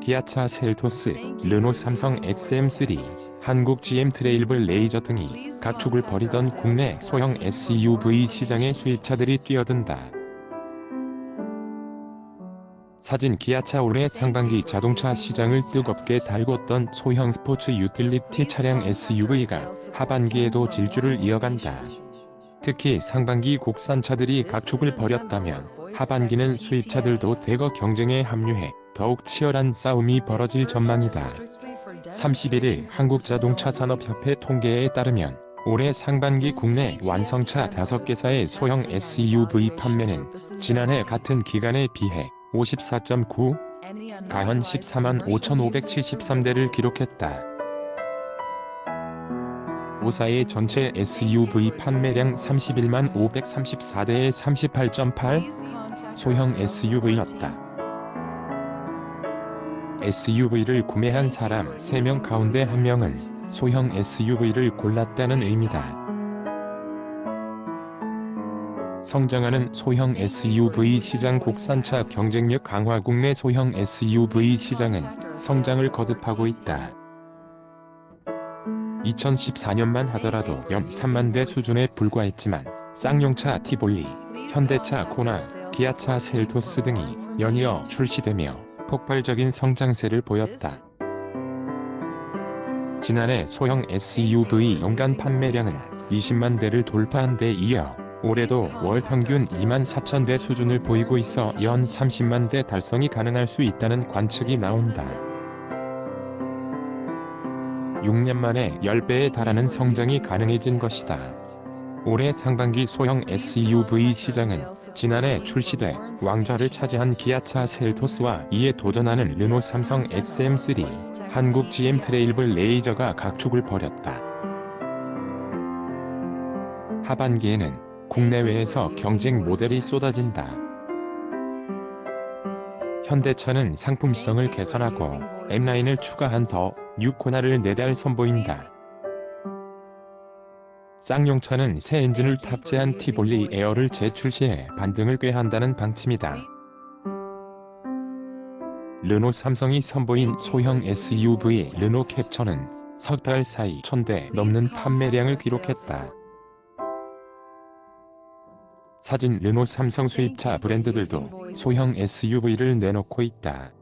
기아차 셀토스, 르노 삼성 XM3, 한국 GM 트레일블레이저 등이 각축을 벌이던 국내 소형 SUV 시장에 수입차들이 뛰어든다. 사진 기아차 올해 상반기 자동차 시장을 뜨겁게 달궜던 소형 스포츠 유틸리티 차량 SUV가 하반기에도 질주를 이어간다. 특히 상반기 국산차들이 각축을 벌였다면 하반기는 수입차들도 대거 경쟁에 합류해 더욱 치열한 싸움이 벌어질 전망이다. 31일 한국자동차산업협회 통계에 따르면 올해 상반기 국내 완성차 5개사의 소형 SUV 판매는 지난해 같은 기간에 비해 54.9, 가현 14만 5,573대를 기록했다. 5사의 전체 SUV 판매량 31만 534대의 38.8, 소형 SUV였다. SUV를 구매한 사람 3명 가운데 1명은 소형 SUV를 골랐다는 의미다. 성장하는 소형 SUV 시장 국산차 경쟁력 강화 국내 소형 SUV 시장은 성장을 거듭하고 있다. 2014년만 하더라도 연 3만 대 수준에 불과했지만 쌍용차 티볼리, 현대차 코나, 기아차 셀토스 등이 연이어 출시되며 폭발적인 성장세를 보였다. 지난해 소형 SUV 연간 판매량은 20만 대를 돌파한 데 이어 올해도 월 평균 2만 4천 대 수준을 보이고 있어 연 30만 대 달성이 가능할 수 있다는 관측이 나온다. 6년 만에 10배에 달하는 성장이 가능해진 것이다. 올해 상반기 소형 SUV 시장은 지난해 출시돼 왕좌를 차지한 기아차 셀토스와 이에 도전하는 르노 삼성 XM3, 한국 GM 트레일블레이저가 각축을 벌였다. 하반기에는 국내외에서 경쟁 모델이 쏟아진다. 현대차는 상품성을 개선하고 M9을 추가한 더 뉴 코나를 내달 선보인다. 쌍용차는 새 엔진을 탑재한 티볼리 에어를 재출시해 반등을 꾀한다는 방침이다. 르노 삼성이 선보인 소형 SUV 르노 캡처는 석 달 사이 1,000대 넘는 판매량을 기록했다. 사진 르노 삼성 수입차 브랜드들도 소형 SUV를 내놓고 있다.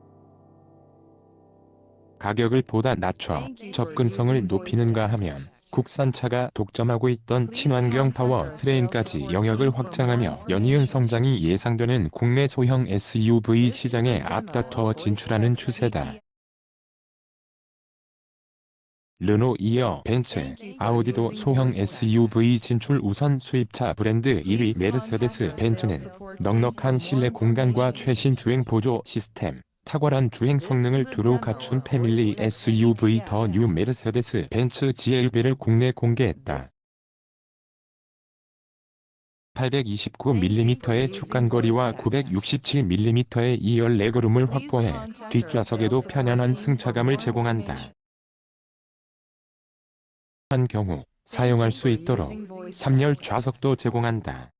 가격을 보다 낮춰 접근성을 높이는가 하면 국산차가 독점하고 있던 친환경 파워 트레인까지 영역을 확장하며 연이은 성장이 예상되는 국내 소형 SUV 시장에 앞다퉈 진출하는 추세다. 르노 이어 벤츠, 아우디도 소형 SUV 진출 우선 수입차 브랜드 1위 메르세데스 벤츠는 넉넉한 실내 공간과 최신 주행 보조 시스템, 탁월한 주행 성능을 두루 갖춘 패밀리 SUV 더 뉴 메르세데스 벤츠 GLB를 국내 공개했다. 829mm의 축간거리와 967mm의 2열 레그룸을 확보해 뒷좌석에도 편안한 승차감을 제공한다. 한 경우 사용할 수 있도록 3열 좌석도 제공한다.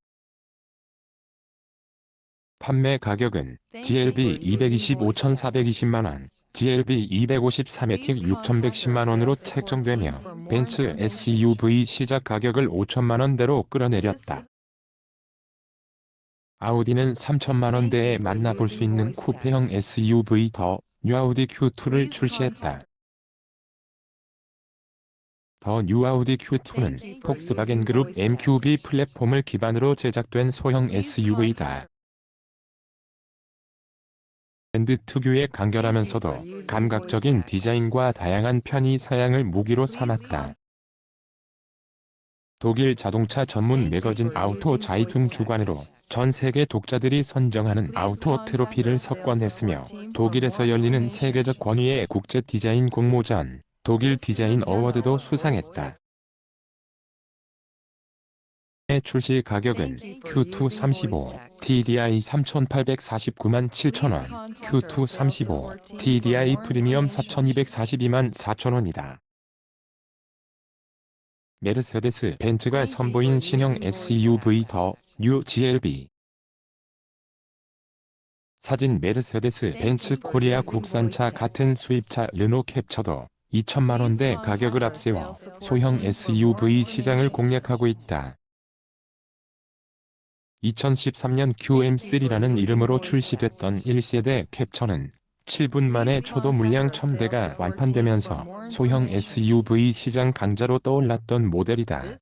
판매 가격은 GLB 225,420만원, GLB 253에틱 6,110만원으로 책정되며 벤츠 SUV 시작 가격을 5천만원대로 끌어내렸다. 아우디는 3천만원대에 만나볼 수 있는 쿠페형 SUV 더 뉴 아우디 Q2를 출시했다. 더 뉴 아우디 Q2는 폭스바겐 그룹 MQB 플랫폼을 기반으로 제작된 소형 SUV다. 브랜드 특유의 간결하면서도 감각적인 디자인과 다양한 편의 사양을 무기로 삼았다. 독일 자동차 전문 매거진 아우토 자이툰 주관으로 전 세계 독자들이 선정하는 아우토 트로피를 석권했으며 독일에서 열리는 세계적 권위의 국제 디자인 공모전 독일 디자인 어워드도 수상했다. 출시 가격은 Q2 35, TDI 3,849만 7천원, Q2 35, TDI 프리미엄 4,242만 4천원이다. 메르세데스 벤츠가 선보인 신형 SUV 더 뉴 GLB 사진 메르세데스 벤츠 코리아 국산차 같은 수입차 르노 캡처도 2천만 원대 가격을 앞세워 소형 SUV 시장을 공략하고 있다. 2013년 QM3라는 이름으로 출시됐던 1세대 캡처는 7분 만에 초도 물량 1000대가 완판되면서 소형 SUV 시장 강자로 떠올랐던 모델이다.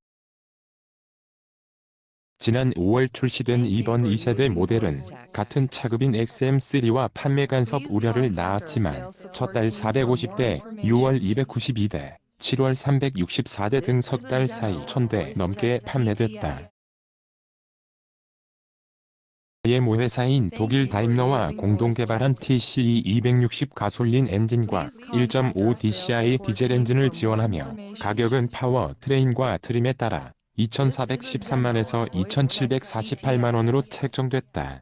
지난 5월 출시된 이번 2세대 모델은 같은 차급인 XM3와 판매 간섭 우려를 낳았지만 첫 달 450대, 6월 292대, 7월 364대 등 석 달 사이 1000대 넘게 판매됐다. 모 회사인 독일 다임러와 공동 개발한 TCE 260 가솔린 엔진과 1.5 DCI 디젤 엔진을 지원하며 가격은 파워 트레인과 트림에 따라 2,413만에서 2,748만원으로 책정됐다.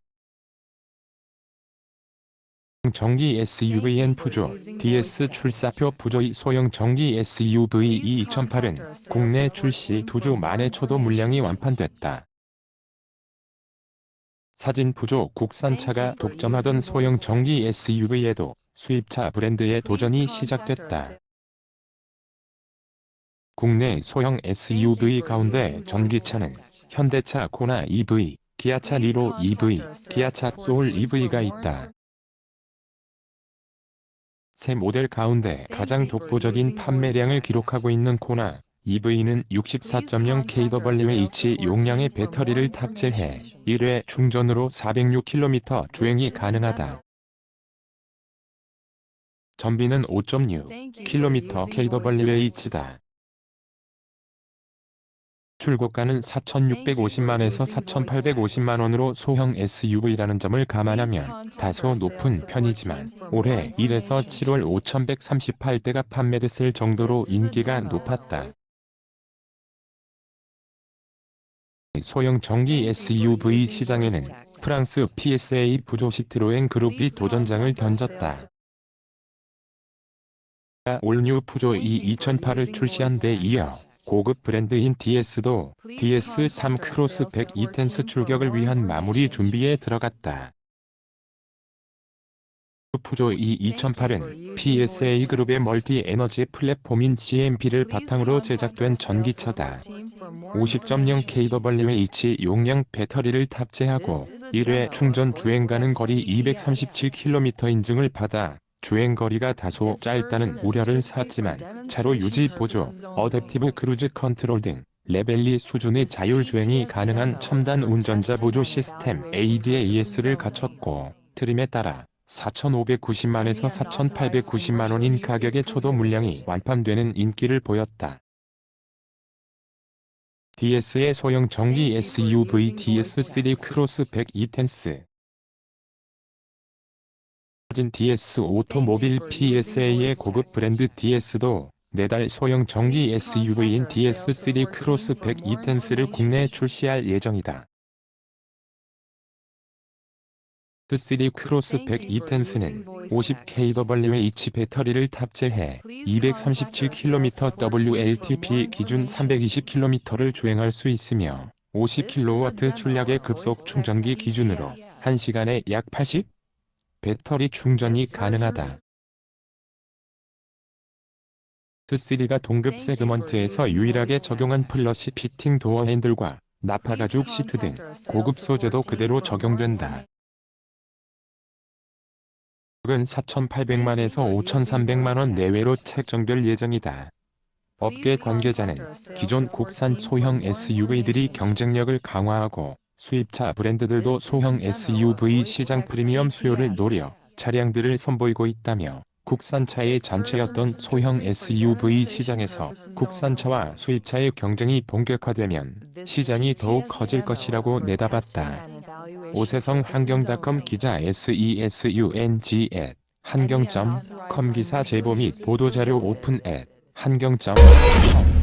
전기 SUVN 푸조, DS 출사표 푸조의 소형 전기 SUV E2008은 국내 출시 2주 만에 초도 물량이 완판됐다. 사진 푸조 국산차가 독점하던 소형 전기 SUV에도 수입차 브랜드의 도전이 시작됐다. 국내 소형 SUV 가운데 전기차는 현대차 코나 EV, 기아차 니로 EV, 기아차 소울 EV가 있다. 새 모델 가운데 가장 독보적인 판매량을 기록하고 있는 코나 EV는 64.0kWh 용량의 배터리를 탑재해 1회 충전으로 406km 주행이 가능하다. 전비는 5.6km/kWh다. 출고가는 4,650만에서 4,850만원으로 소형 SUV라는 점을 감안하면 다소 높은 편이지만 올해 1에서 7월 5,138대가 판매됐을 정도로 인기가 높았다. 소형 전기 SUV 시장에는 프랑스 PSA 부조 시트로엔 그룹이 도전장을 던졌다. 올뉴 푸조 E2008을 출시한 데 이어 고급 브랜드인 DS도 DS3 크로스 100 이텐스 출격을 위한 마무리 준비에 들어갔다. 푸조 E2008은 PSA 그룹의 멀티 에너지 플랫폼인 GMP를 바탕으로 제작된 전기차다. 50.0kWh 용량 배터리를 탑재하고 1회 충전 주행 가능 거리 237km 인증을 받아 주행거리가 다소 짧다는 우려를 샀지만 차로 유지 보조, 어댑티브 크루즈 컨트롤 등 레벨리 수준의 자율주행이 가능한 첨단 운전자 보조 시스템 ADAS를 갖췄고 트림에 따라 4,590만에서 4,890만원인 가격의 초도 물량이 완판되는 인기를 보였다. DS의 소형 전기 SUV DS3 크로스 100 이텐스 사진 DS 오토모빌 PSA의 고급 브랜드 DS도 내달 소형 전기 SUV인 DS3 크로스 100 이텐스를 국내에 출시할 예정이다. DS3 크로스 100 이텐스는 50kWh 배터리를 탑재해 237km WLTP 기준 320km를 주행할 수 있으며 50kW 출력의 급속 충전기 기준으로 1시간에 약 80? 배터리 충전이 가능하다. DS3가 동급 세그먼트에서 유일하게 적용한 플러시 피팅 도어 핸들과 나파 가죽 시트 등 고급 소재도 그대로 적용된다. 가격은 4,800만에서 5,300만원 내외로 책정될 예정이다. 업계 관계자는 기존 국산 소형 SUV들이 경쟁력을 강화하고 수입차 브랜드들도 소형 SUV 시장 프리미엄 수요를 노려 차량들을 선보이고 있다며 국산차의 잔체였던 소형 SUV 시장에서 국산차와 수입차의 경쟁이 본격화되면 시장이 더욱 커질 것이라고 내다봤다. 오세성 한경닷컴 기자 SESUNG@한경.com 기사 제보 및 보도자료 오픈@한경.com